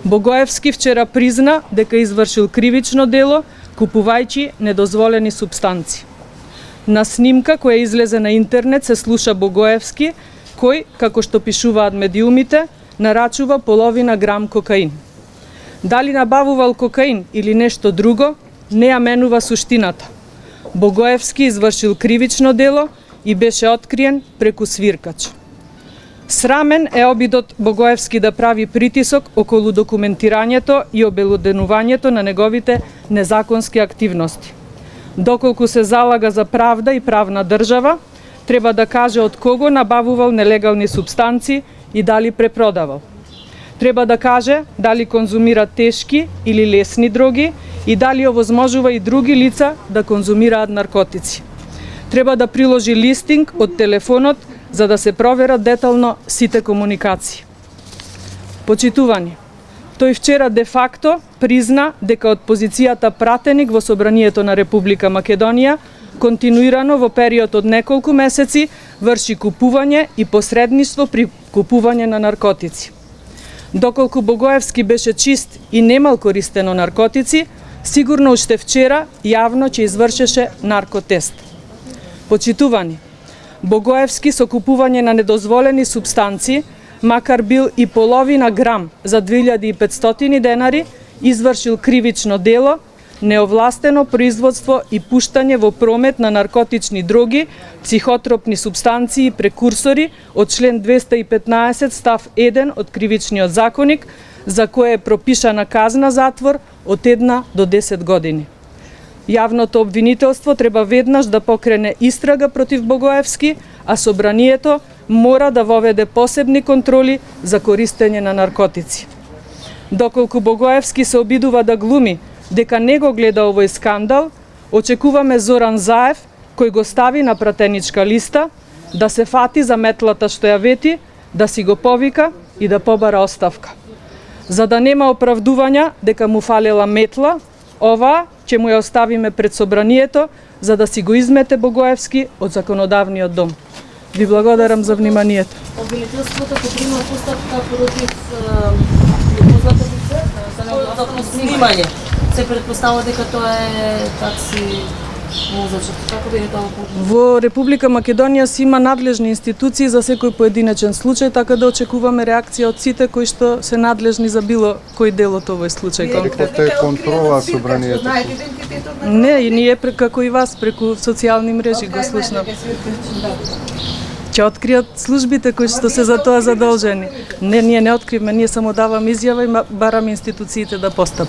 Богоевски вчера призна дека извршил кривично дело купувајќи недозволени супстанци. На снимка која излезе на интернет се слуша Богоевски, кој, како што пишуваат медиумите, нарачува половина грам кокаин. Дали набавувал кокаин или нешто друго, не ја менува суштината. Богоевски извршил кривично дело и беше откриен преку свиркач. Срамен е обидот Богоевски да прави притисок околу документирањето и обелоденувањето на неговите незаконски активности. Доколку се залага за правда и правна држава, треба да каже од кого набавувал нелегални супстанци и дали препродавал. Треба да каже дали конзумира тешки или лесни дроги и дали овозможува и други лица да конзумираат наркотици. Треба да приложи листинг од телефонот за да се проверат детално сите комуникации. Почитувани, тој вчера де факто призна дека од позицијата пратеник во Собранието на Република Македонија континуирано во период од неколку месеци врши купување и посредништво при купување на наркотици. Доколку Богоевски беше чист и немал користено наркотици, сигурно уште вчера јавно ќе извршеше наркотест. Почитувани, Богоевски со купување на недозволени супстанци, макар бил и половина грам за 2500 денари, извршил кривично дело, неовластено производство и пуштање во промет на наркотични дроги, психотропни супстанции и прекурсори од член 215 став 1 од Кривичниот законник, за кое е пропишана казна затвор од 1 до 10 години. Јавното обвинителство треба веднаш да покрене истрага против Богоевски, а Собранието мора да воведе посебни контроли за користење на наркотици. Доколку Богоевски се обидува да глуми дека не го гледа овој скандал, очекуваме Зоран Заев, кој го стави на пратеничка листа, да се фати за метлата што ја вети, да си го повика и да побара оставка. За да нема оправдувања дека му фалела метла, ова ќе му ја оставиме пред Собранието, за да си го измете Богоевски од законодавниот дом. Ви благодарам за вниманието. Обвинителството покрива постапка против непознато лице за неодавно снимање. Се претпоставува дека тоа е такси мозачок. Како би тоа? Во Република Македонија си има надлежни институции за секој поединечен случај, така да очекуваме реакција од сите кои што се надлежни за било кој дел од овој случај конкретно. Тоа е контрола Собранието. Не, и ние како и вас преку социјални мрежи го слушнам. Ќе откријат службите кои што се за тоа задолжени. Не, ние не откривме, ние само давам изјава и барам институциите да постапат.